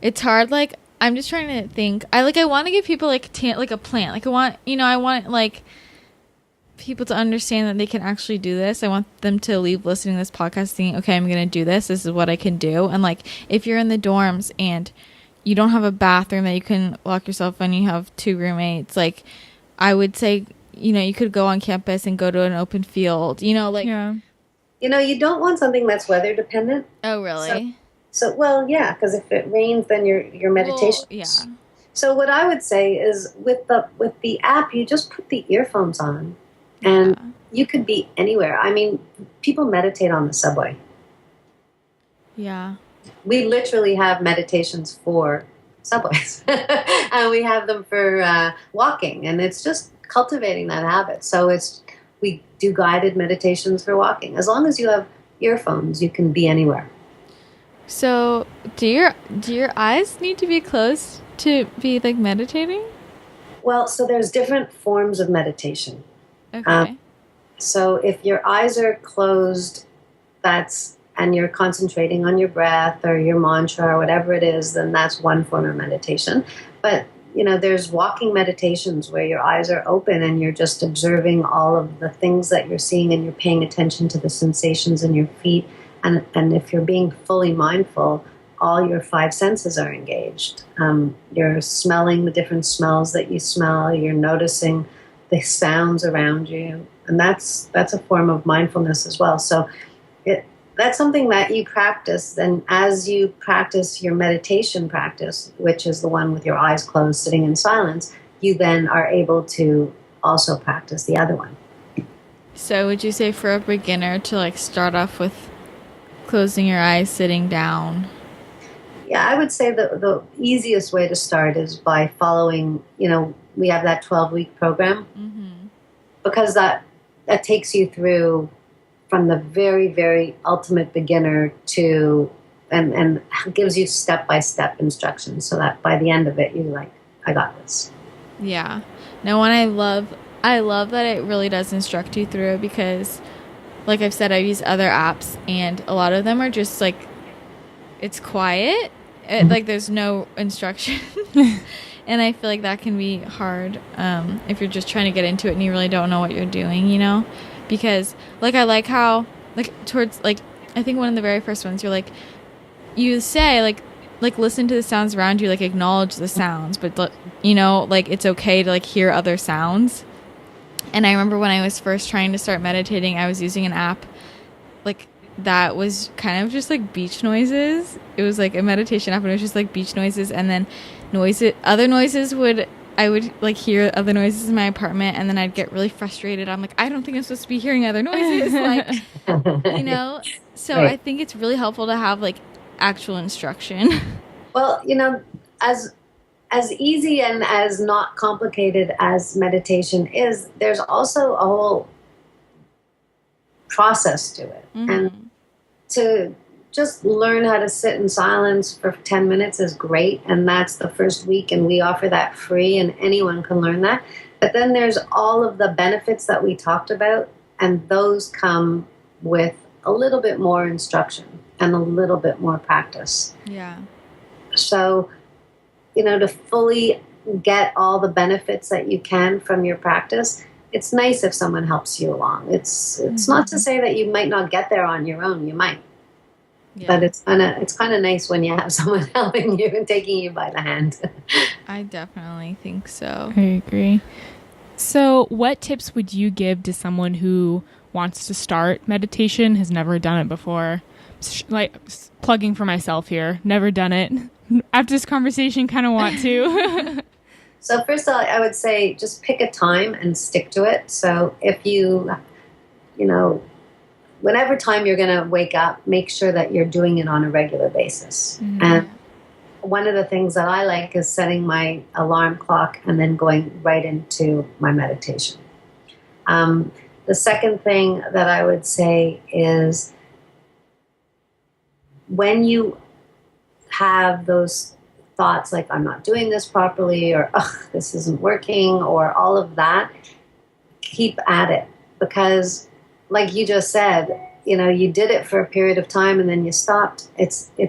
B: It's hard. Like I'm just trying to think. I want to give people like a plan. Like I want like people to understand that they can actually do this. I want them to leave listening to this podcast thinking, okay, I'm going to do this. This is what I can do. And like if you're in the dorms and you don't have a bathroom that you can lock yourself in, you have two roommates, like I would say, you could go on campus and go to an open field, you don't want something that's weather dependent. Oh, really?
C: So well, yeah, because if it rains, then your meditation.
B: Well, yeah.
C: So what I would say is with the app, you just put the earphones on, and you could be anywhere. I mean, people meditate on the subway.
B: Yeah.
C: We literally have meditations for subways, and we have them for walking, and it's just cultivating that habit. So we do guided meditations for walking. As long as you have earphones, you can be anywhere.
B: So do your eyes need to be closed to be like meditating?
C: Well, so there's different forms of meditation.
B: Okay.
C: So if your eyes are closed, and you're concentrating on your breath or your mantra or whatever it is, then that's one form of meditation. But there's walking meditations where your eyes are open and you're just observing all of the things that you're seeing, and you're paying attention to the sensations in your feet. And if you're being fully mindful, all your five senses are engaged. You're smelling the different smells that you smell. You're noticing the sounds around you. And that's a form of mindfulness as well. So that's something that you practice. And as you practice your meditation practice, which is the one with your eyes closed, sitting in silence, you then are able to also practice the other one.
B: So would you say for a beginner to like start off with closing your eyes, sitting down?
C: Yeah, I would say the easiest way to start is by following, we have that 12-week program, because that takes you through from the very, very ultimate beginner to, and gives you step-by-step instructions so that by the end of it, you're like, I got this.
B: Yeah. No, and I love that it really does instruct you through it, because like I've said, I've used other apps and a lot of them are just like, it's quiet. Like there's no instruction. And I feel like that can be hard if you're just trying to get into it and you really don't know what you're doing, because like I like how like towards like I think one of the very first ones you're like you say like listen to the sounds around you, like acknowledge the sounds, but like it's okay to like hear other sounds. And I remember when I was first trying to start meditating, I was using an app like that was kind of just like beach noises. It was like a meditation app and it was just like beach noises, and then other noises I would like hear other noises in my apartment, and then I'd get really frustrated. I'm like, I don't think I'm supposed to be hearing other noises. Like, so right. I think it's really helpful to have like actual instruction.
C: Well, as easy and as not complicated as meditation is, there's also a whole process to it. And to just learn how to sit in silence for 10 minutes is great, and that's the first week, and we offer that free, and anyone can learn that. But then there's all of the benefits that we talked about, and those come with a little bit more instruction and a little bit more practice.
B: Yeah. So,
C: to fully get all the benefits that you can from your practice, it's nice if someone helps you along. It's not to say that you might not get there on your own. You might. Yeah. But it's kind of nice when you have someone helping you and taking you by the hand.
B: I definitely think so.
A: I agree. So what tips would you give to someone who wants to start meditation, has never done it before? Like plugging for myself here, never done it. After this conversation, kind of want to.
C: So first of all, I would say just pick a time and stick to it. So if whenever time you're going to wake up, make sure that you're doing it on a regular basis. Mm-hmm. And one of the things that I like is setting my alarm clock and then going right into my meditation. The second thing that I would say is when you have those thoughts like, I'm not doing this properly, or this isn't working, or all of that, keep at it. Because like you just said, you did it for a period of time and then you stopped. It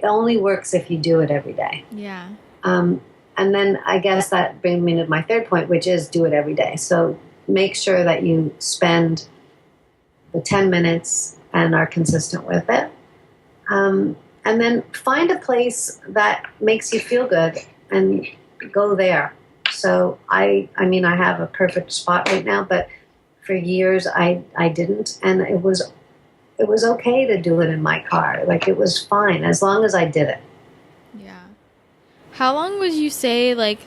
C: only works if you do it every day.
B: Yeah.
C: And then I guess that brings me to my third point, which is do it every day. So make sure that you spend the 10 minutes and are consistent with it. And then find a place that makes you feel good and go there. So I have a perfect spot right now, but for years I didn't, and it was okay to do it in my car. Like it was fine as long as I did it.
B: Yeah. How long would you say like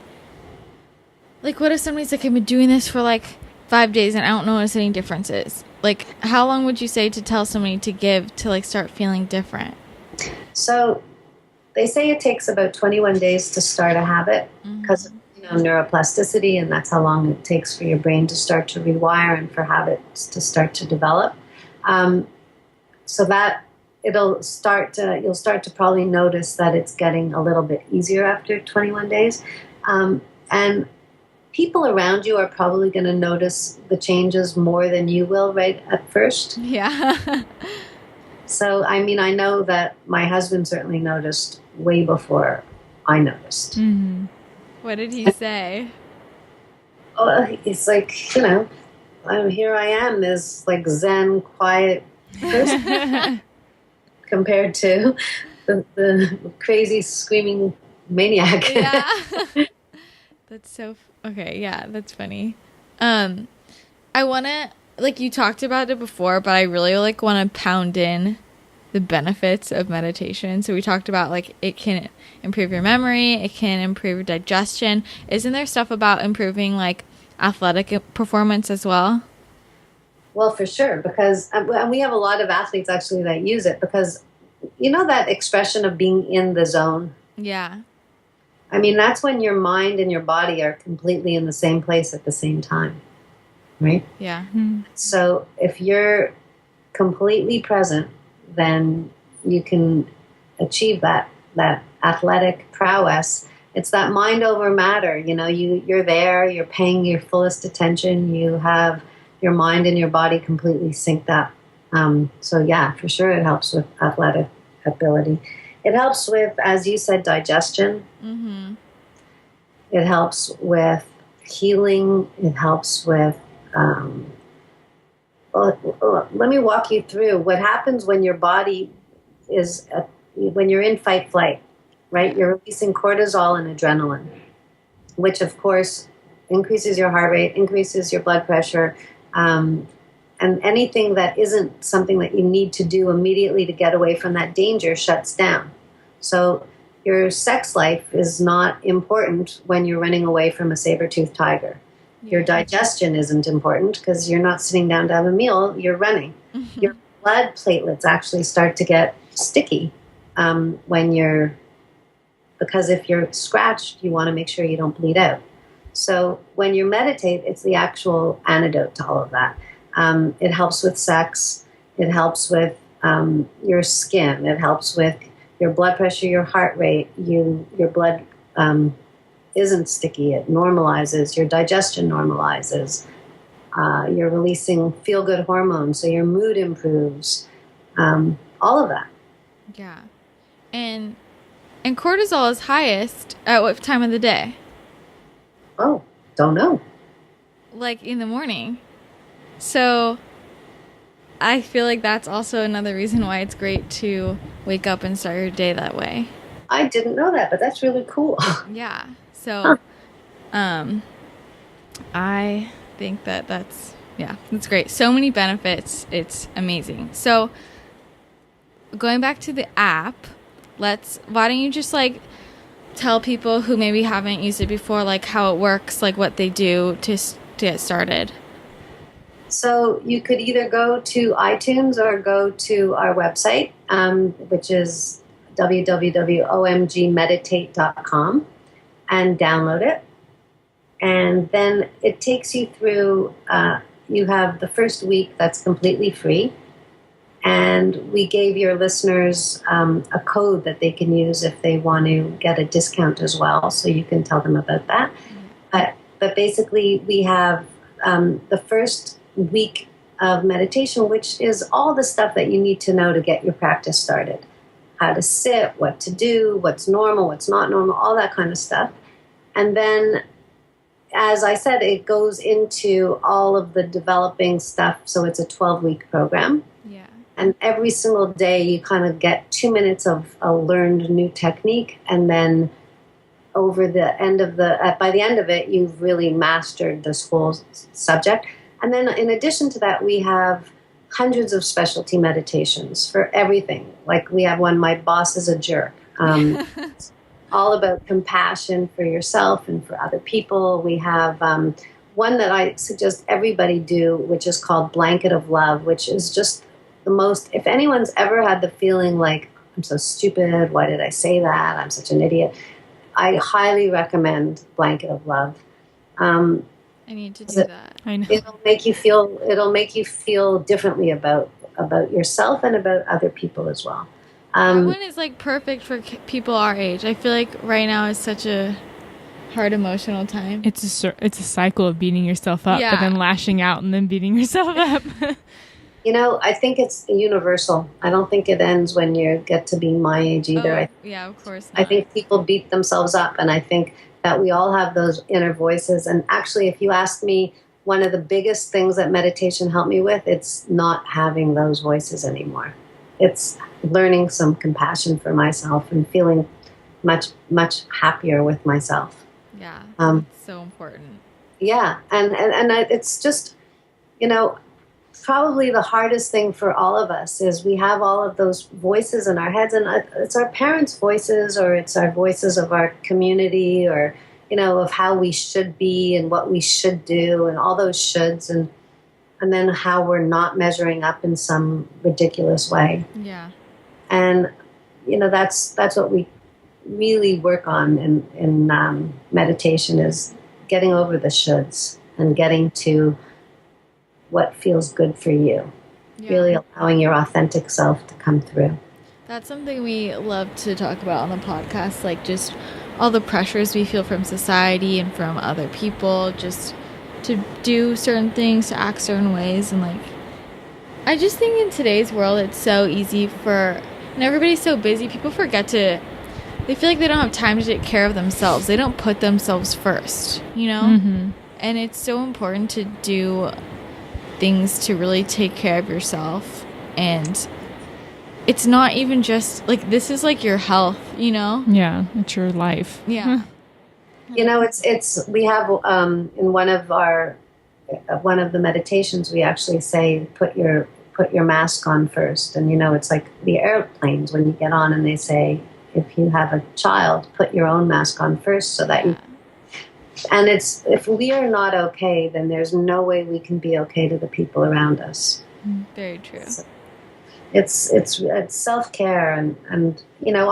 B: what if somebody's like, I've been doing this for like 5 days and I don't notice any differences? Like how long would you say to tell somebody to give to like start feeling different?
C: So they say it takes about 21 days to start a habit because of neuroplasticity, and that's how long it takes for your brain to start to rewire and for habits to start to develop. So that you'll start to probably notice that it's getting a little bit easier after 21 days. And And people around you are probably going to notice the changes more than you will right at first.
B: Yeah.
C: So, I mean, I know that my husband certainly noticed way before I noticed.
B: Mm-hmm. What did he say?
C: Oh, it's like, you know, here I am, this like Zen, quiet person compared to the crazy, screaming maniac.
B: Yeah. That's so okay. Yeah, that's funny. I want to, like, you talked about it before, but I really like want to pound in the benefits of meditation. So we talked about like it can improve your memory, it can improve your digestion. Isn't there stuff about improving like athletic performance as well?
C: Well, for sure, because and we have a lot of athletes actually that use it, because you know that expression of being in the zone?
B: Yeah.
C: I mean, that's when your mind and your body are completely in the same place at the same time, right?
B: Yeah.
A: Mm-hmm.
C: So if you're completely present, then you can achieve that athletic prowess. It's that mind over matter. You know, you're there, you're paying your fullest attention, you have your mind and your body completely synced up. So yeah, for sure it helps with athletic ability. It helps with, as you said, digestion.
B: Mm-hmm.
C: It helps with healing. It helps with, let me walk you through what happens when your body is, when you're in fight flight, right? You're releasing cortisol and adrenaline, which of course increases your heart rate, increases your blood pressure, and anything that isn't something that you need to do immediately to get away from that danger shuts down. So your sex life is not important when you're running away from a saber-toothed tiger. Yeah. Your digestion isn't important because you're not sitting down to have a meal, you're running. Mm-hmm. Your blood platelets actually start to get sticky because if you're scratched, you want to make sure you don't bleed out. So when you meditate, it's the actual antidote to all of that. It helps with sex. It helps with your skin. It helps with your blood pressure, your heart rate. Your blood isn't sticky. It normalizes. Your digestion normalizes. You're releasing feel-good hormones, so your mood improves. All of that.
B: Yeah. And cortisol is highest at what time of the day?
C: Oh, don't know.
B: Like in the morning. So I feel like that's also another reason why it's great to wake up and start your day that way.
C: I didn't know that, but that's really cool.
B: Yeah. So I think that's great. So many benefits. It's amazing. So going back to the app, why don't you just like tell people who maybe haven't used it before, like how it works, like what they do to get started?
C: So you could either go to iTunes or go to our website, which is www.omgmeditate.com, and download it. And then it takes you through, you have the first week that's completely free. And we gave your listeners a code that they can use if they want to get a discount as well. So you can tell them about that. But basically, we have the first week of meditation, which is all the stuff that you need to know to get your practice started. How to sit, what to do, what's normal, what's not normal, all that kind of stuff. And then, as I said, it goes into all of the developing stuff. So it's a 12-week program. Yeah. And every single day you kind of get 2 minutes of a learned new technique. And then by the end of it, you've really mastered this whole subject. And then in addition to that, we have hundreds of specialty meditations for everything. Like we have one, My Boss is a Jerk. All about compassion for yourself and for other people. We have one that I suggest everybody do, which is called Blanket of Love, which is just the most, if anyone's ever had the feeling like, I'm so stupid, why did I say that? I'm such an idiot. I highly recommend Blanket of Love.
B: I need to do that.
A: I know.
C: It'll make you feel differently about yourself and about other people as well.
B: That one is like perfect for people our age. I feel like right now is such a hard emotional time.
A: It's a cycle of beating yourself up, but then lashing out and then beating yourself up.
C: You know, I think it's universal. I don't think it ends when you get to be my age either.
B: Yeah, of course not.
C: I think people beat themselves up, and I think that we all have those inner voices. And actually, if you ask me, one of the biggest things that meditation helped me with, it's not having those voices anymore. It's learning some compassion for myself and feeling much, much happier with myself.
B: Yeah, it's so important.
C: Yeah, and it's just, you know, probably the hardest thing for all of us is we have all of those voices in our heads, and it's our parents' voices, or it's our voices of our community, or, you know, of how we should be and what we should do and all those shoulds, and then how we're not measuring up in some ridiculous way.
B: Yeah.
C: And, you know, that's what we really work on in meditation, is getting over the shoulds and getting to what feels good for you. Yeah. Really allowing your authentic self to come through.
B: That's something we love to talk about on the podcast, like just all the pressures we feel from society and from other people, just to do certain things, to act certain ways. And like, I just think in today's world, it's so easy and everybody's so busy, people they feel like they don't have time to take care of themselves. They don't put themselves first, you know? Mm-hmm. And it's so important to do things to really take care of yourself. And it's not even just like, this is like your health, you know?
A: Yeah, it's your life.
B: Yeah.
C: You know, it's we have in one of the meditations, we actually say put your mask on first. And you know, it's like the airplanes when you get on, and they say, if you have a child, put your own mask on first, so that you. And if we are not okay, then there's no way we can be okay to the people around us.
B: Very true.
C: It's self-care, and you know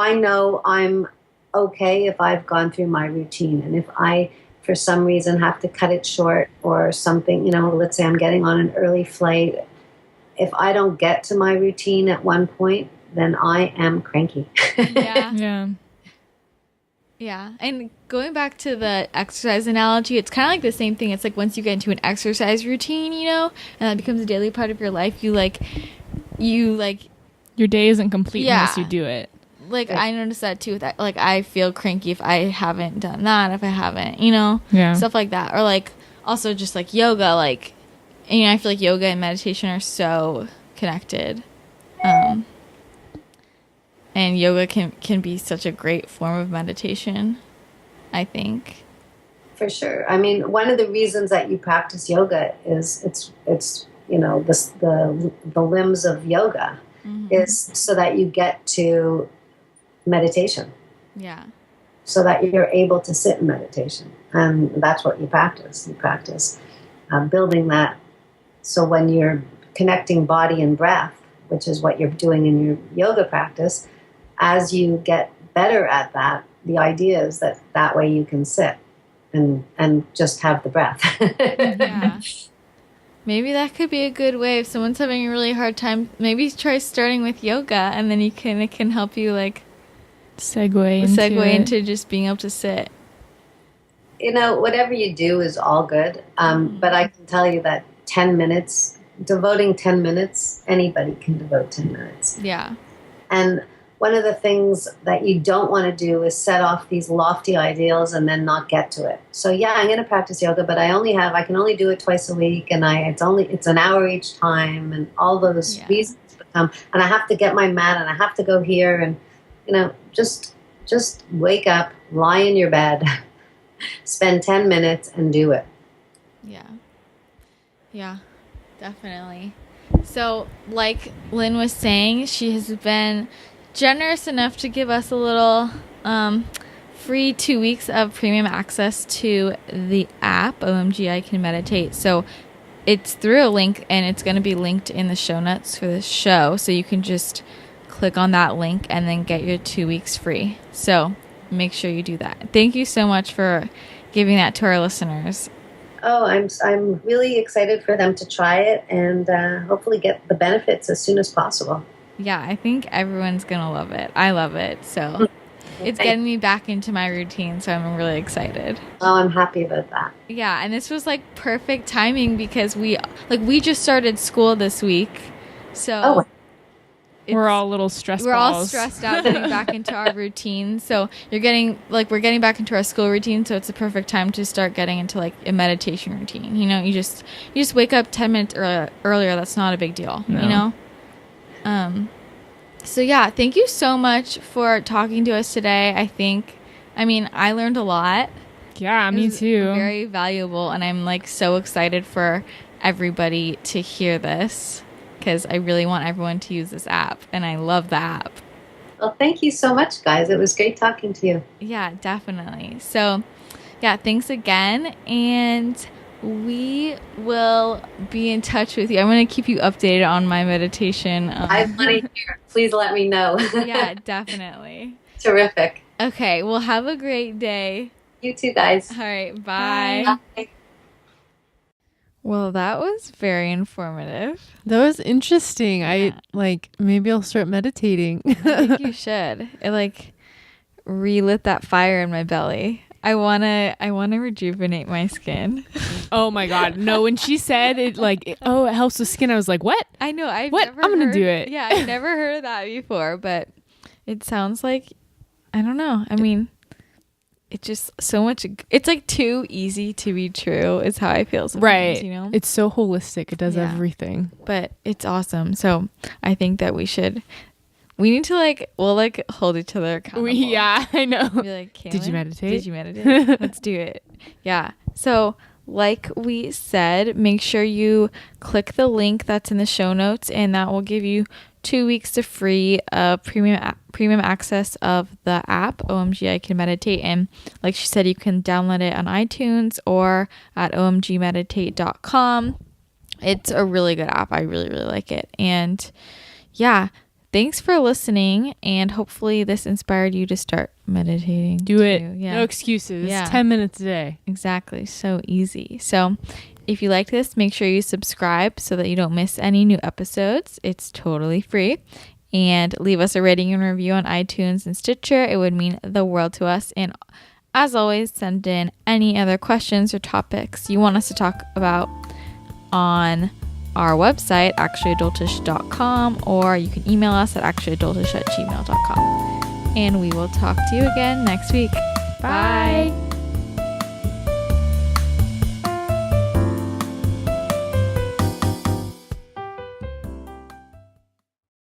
C: I'm okay if I've gone through my routine, and if I for some reason have to cut it short or something, you know, let's say I'm getting on an early flight, if I don't get to my routine at one point, then I am cranky.
A: Yeah.
B: Yeah, and going back to the exercise analogy, it's kind of like the same thing. It's like once you get into an exercise routine, you know, and that becomes a daily part of your life, you
A: your day isn't complete unless you do it.
B: Like, I noticed that too. That like I feel cranky if I haven't done that, if I haven't, you know, stuff like that. Or like also just like yoga, like, and, you know, I feel like yoga and meditation are so connected. And yoga can be such a great form of meditation, I think.
C: For sure. I mean, one of the reasons that you practice yoga is it's you know, the limbs of yoga is so that you get to meditation.
B: Yeah.
C: So that you're able to sit in meditation. And that's what you practice. You practice building that. So when you're connecting body and breath, which is what you're doing in your yoga practice, as you get better at that, the idea is that way you can sit and just have the breath.
B: Yeah. Maybe that could be a good way if someone's having a really hard time. Maybe try starting with yoga, and then it can help you like segue into just being able to sit.
C: You know, whatever you do is all good. But I can tell you that devoting 10 minutes, anybody can devote 10 minutes.
B: Yeah.
C: And one of the things that you don't want to do is set off these lofty ideals and then not get to it. So yeah, I'm going to practice yoga, but I can only do it twice a week, and it's an hour each time, and all those reasons become, and I have to get my mat, and I have to go here, and you know, just wake up, lie in your bed, spend 10 minutes and do it.
B: Yeah. Yeah, definitely. So like Lynne was saying, she has been generous enough to give us a little free 2 weeks of premium access to the app, OMG I Can Meditate. So it's through a link, and it's going to be linked in the show notes for this show. So you can just click on that link and then get your 2 weeks free. So make sure you do that. Thank you so much for giving that to our listeners.
C: Oh, I'm really excited for them to try it and hopefully get the benefits as soon as possible.
B: Yeah, I think everyone's going to love it. I love it. So it's getting me back into my routine, so I'm really excited.
C: Oh, I'm happy about that.
B: Yeah, and this was like perfect timing because we just started school this week, so
A: we're all a little stressed.
B: We're all stressed out getting back into our routine. So we're getting back into our school routine. So it's the perfect time to start getting into like a meditation routine. You know, you just wake up 10 minutes earlier. That's not a big deal. No. You know. So yeah, thank you so much for talking to us today. I learned a lot.
A: Yeah, me too.
B: Very valuable, and I'm like so excited for everybody to hear this, because I really want everyone to use this app, and I love the app.
C: Well, thank you so much, guys. It was great talking to you.
B: Yeah, definitely. So, yeah, thanks again, and we will be in touch with you. I'm going to keep you updated on my meditation.
C: I want to hear. Please let me know.
B: Yeah, definitely.
C: Terrific.
B: Okay, well, have a great day.
C: You too, guys.
B: All right, bye.
C: Bye.
B: Well, that was very informative.
D: That was interesting.
B: Yeah.
D: Maybe I'll start meditating.
B: I think you should. It like relit that fire in my belly. I wanna rejuvenate my skin.
A: Oh my God. No, when she said it it helps with skin, I was like, what?
B: I know. I'm
A: gonna do it.
B: Yeah, I've never heard of that before, but it sounds like, I don't know. I mean, it's just so much. It's like too easy to be true is how I feel sometimes,
A: right.
B: You know?
A: It's so holistic. It does everything.
B: But it's awesome. So I think that we need to we'll hold each other accountable.
A: Yeah, I know.
B: Be like,
A: Did you meditate?
B: Did you meditate? Let's do it. Yeah. So like we said, make sure you click the link that's in the show notes, and that will give you 2 weeks of free premium access of the app OMG I Can Meditate. And like she said, you can download it on iTunes or at omgmeditate.com. It's a really good app. I really, really like it. And yeah, thanks for listening, and hopefully this inspired you to start meditating.
A: Do it.
B: Yeah.
A: No excuses.
B: Yeah.
A: 10 minutes a day.
B: Exactly. So easy. So if you like this, make sure you subscribe so that you don't miss any new episodes. It's totally free. And leave us a rating and review on iTunes and Stitcher. It would mean the world to us. And as always, send in any other questions or topics you want us to talk about on our website, actuallyadultish.com, or you can email us at actuallyadultish@gmail.com. And we will talk to you again next week. Bye.